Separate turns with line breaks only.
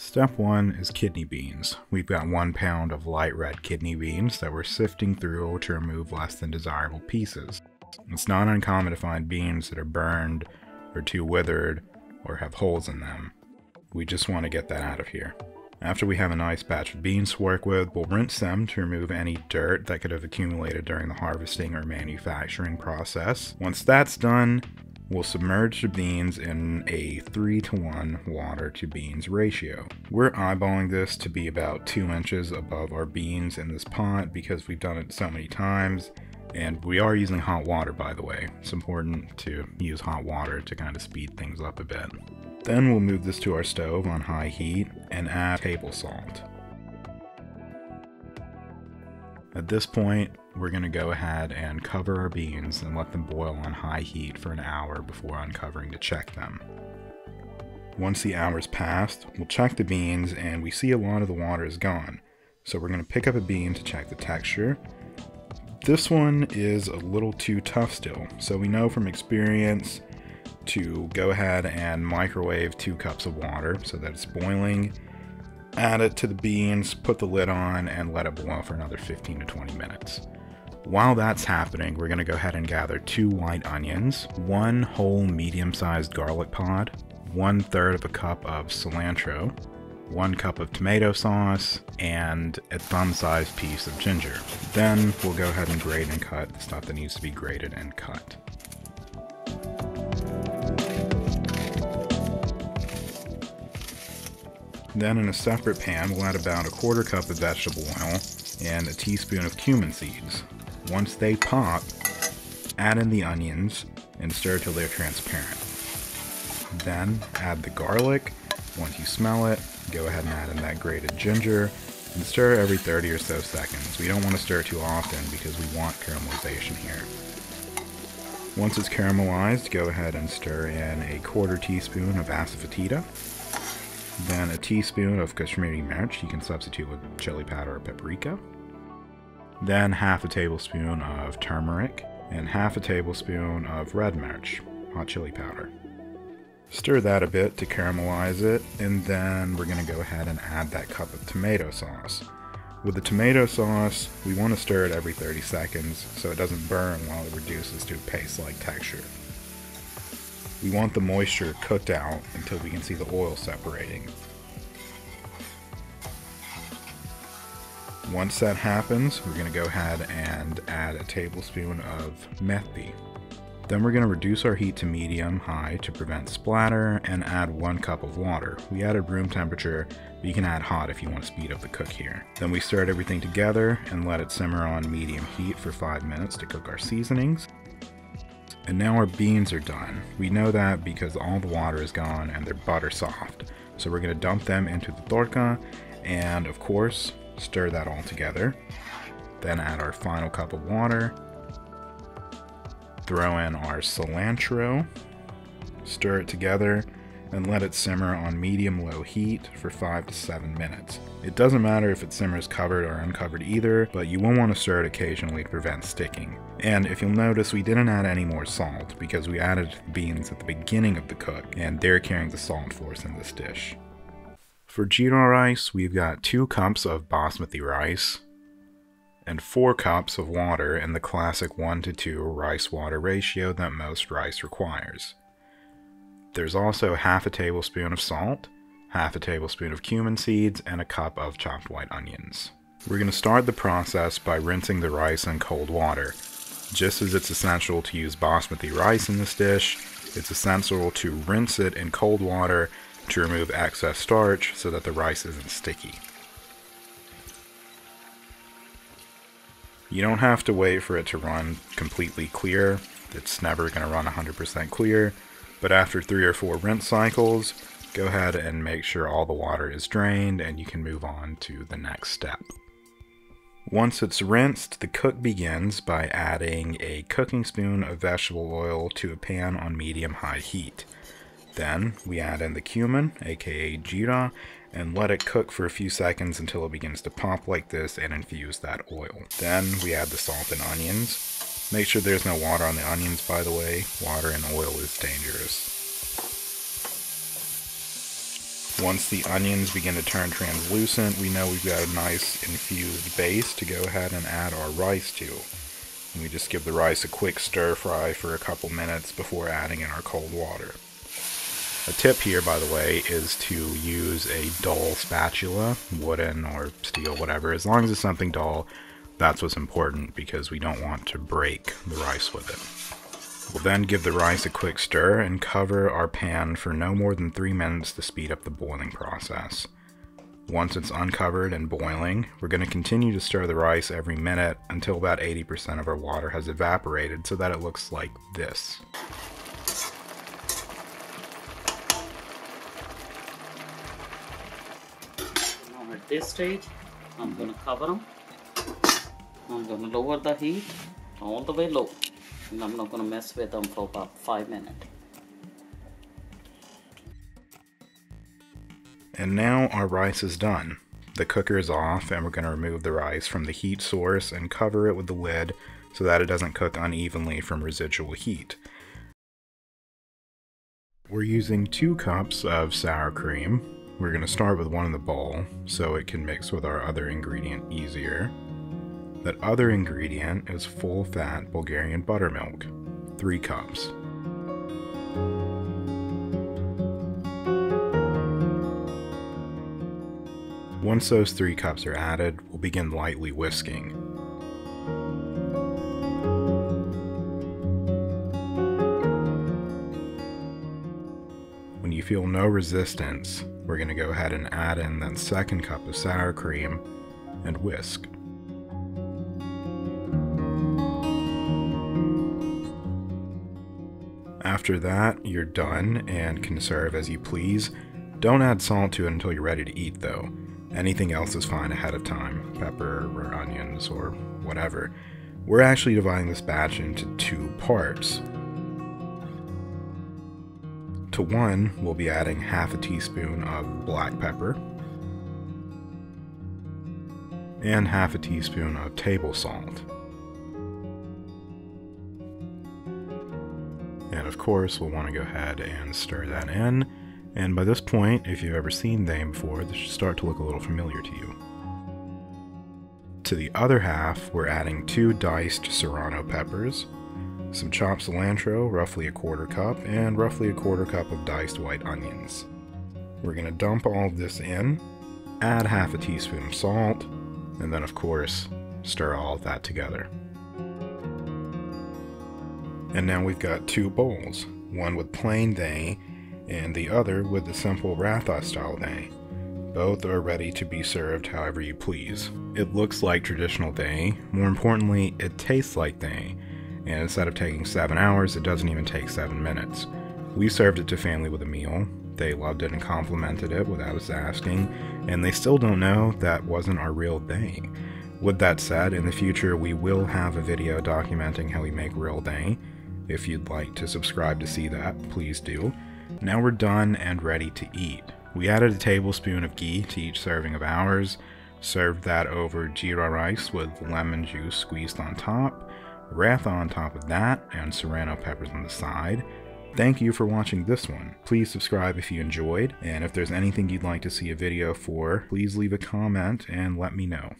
Step 1 is kidney beans. We've got 1 pound of light red kidney beans that we're sifting through to remove less than desirable pieces. It's not uncommon to find beans that are burned or too withered or have holes in them. We just want to get that out of here. After we have a nice batch of beans to work with, we'll rinse them to remove any dirt that could have accumulated during the harvesting or manufacturing process. Once that's done, we'll submerge the beans in a 3:1 water to beans ratio. We're eyeballing this to be about 2 inches above our beans in this pot because we've done it so many times, and we are using hot water, by the way. It's important to use hot water to kind of speed things up a bit. Then we'll move this to our stove on high heat and add table salt. At this point, we're going to go ahead and cover our beans and let them boil on high heat for an hour before uncovering to check them. Once the hour's passed, we'll check the beans and we see a lot of the water is gone. So we're going to pick up a bean to check the texture. This one is a little too tough still, so we know from experience to go ahead and microwave 2 cups of water so that it's boiling. Add it to the beans, put the lid on, and let it boil for another 15 to 20 minutes. While that's happening, we're going to go ahead and gather 2 white onions, 1 whole medium-sized garlic pod, 1/3 of a cup of cilantro, 1 cup of tomato sauce, and a thumb-sized piece of ginger. Then we'll go ahead and grate and cut the stuff that needs to be grated and cut. Then in a separate pan, we'll add about a 1/4 cup of vegetable oil and a teaspoon of cumin seeds. Once they pop, add in the onions and stir till they're transparent. Then add the garlic. Once you smell it, go ahead and add in that grated ginger and stir every 30 or so seconds. We don't want to stir too often because we want caramelization here. Once it's caramelized, go ahead and stir in a 1/4 teaspoon of asafoetida. Then a teaspoon of Kashmiri mirch, you can substitute with chili powder or paprika. Then 1/2 tablespoon of turmeric and 1/2 tablespoon of red mirch, hot chili powder. Stir that a bit to caramelize it, and then we're going to go ahead and add that cup of tomato sauce. With the tomato sauce, we want to stir it every 30 seconds so it doesn't burn while it reduces to a paste-like texture. We want the moisture cooked out until we can see the oil separating. Once that happens, we're going to go ahead and add a tablespoon of methi. Then we're going to reduce our heat to medium-high to prevent splatter and add 1 cup of water. We added room temperature, but you can add hot if you want to speed up the cook here. Then we stir everything together and let it simmer on medium heat for 5 minutes to cook our seasonings. And now our beans are done. We know that because all the water is gone and they're butter soft. So we're going to dump them into the torca and, of course, stir that all together. Then add our final cup of water. Throw in our cilantro. Stir it together and let it simmer on medium-low heat for 5 to 7 minutes. It doesn't matter if it simmers covered or uncovered either, but you will want to stir it occasionally to prevent sticking. And if you'll notice, we didn't add any more salt because we added the beans at the beginning of the cook, and they're carrying the salt for us in this dish. For Jeera rice, we've got 2 cups of basmati rice and 4 cups of water in the classic 1:2 rice-water ratio that most rice requires. There's also 1/2 tablespoon of salt, 1/2 tablespoon of cumin seeds, and a cup of chopped white onions. We're going to start the process by rinsing the rice in cold water. Just as it's essential to use basmati rice in this dish, it's essential to rinse it in cold water to remove excess starch so that the rice isn't sticky. You don't have to wait for it to run completely clear. It's never going to run 100% clear. But after 3 or 4 rinse cycles, go ahead and make sure all the water is drained and you can move on to the next step. Once it's rinsed, the cook begins by adding a cooking spoon of vegetable oil to a pan on medium-high heat. Then we add in the cumin, aka Jeera, and let it cook for a few seconds until it begins to pop like this and infuse that oil. Then we add the salt and onions. Make sure there's no water on the onions, by the way. Water and oil is dangerous. Once the onions begin to turn translucent, we know we've got a nice infused base to go ahead and add our rice to. And we just give the rice a quick stir fry for a couple minutes before adding in our cold water. A tip here, by the way, is to use a dull spatula, wooden or steel, whatever. As long as it's something dull, that's what's important, because we don't want to break the rice with it. We'll then give the rice a quick stir and cover our pan for no more than 3 minutes to speed up the boiling process. Once it's uncovered and boiling, we're going to continue to stir the rice every minute until about 80% of our water has evaporated, so that it looks like this.
Now at this stage, I'm going to cover them. I'm going to lower the heat all the way low, and I'm not going to mess with them for about 5 minutes.
And now our rice is done. The cooker is off, and we're going to remove the rice from the heat source and cover it with the lid so that it doesn't cook unevenly from residual heat. We're using 2 cups of sour cream. We're going to start with one in the bowl so it can mix with our other ingredient easier. That other ingredient is full-fat Bulgarian buttermilk, 3 cups. Once those 3 cups are added, we'll begin lightly whisking. When you feel no resistance, we're going to go ahead and add in that 2nd cup of sour cream and whisk. After that, you're done and can serve as you please. Don't add salt to it until you're ready to eat, though. Anything else is fine ahead of time, pepper or onions or whatever. We're actually dividing this batch into 2 parts. To one, we'll be adding half a teaspoon of black pepper and half a teaspoon of table salt. And of course, we'll want to go ahead and stir that in. And by this point, if you've ever seen them before, this should start to look a little familiar to you. To the other half, we're adding 2 diced serrano peppers, some chopped cilantro, roughly 1/4 cup, and roughly 1/4 cup of diced white onions. We're going to dump all of this in, add half a teaspoon of salt, and then of course, stir all of that together. And now we've got 2 bowls, one with plain dahi and the other with the simple Raita style dahi. Both are ready to be served however you please. It looks like traditional dahi, more importantly, it tastes like dahi, and instead of taking 7 hours, it doesn't even take 7 minutes. We served it to family with a meal. They loved it and complimented it without us asking, and they still don't know that wasn't our real dahi. With that said, in the future we will have a video documenting how we make real dahi. If you'd like to subscribe to see that, please do. Now we're done and ready to eat. We added a tablespoon of ghee to each serving of ours, served that over jeera rice with lemon juice squeezed on top, Raita on top of that, and serrano peppers on the side. Thank you for watching this one. Please subscribe if you enjoyed, and if there's anything you'd like to see a video for, please leave a comment and let me know.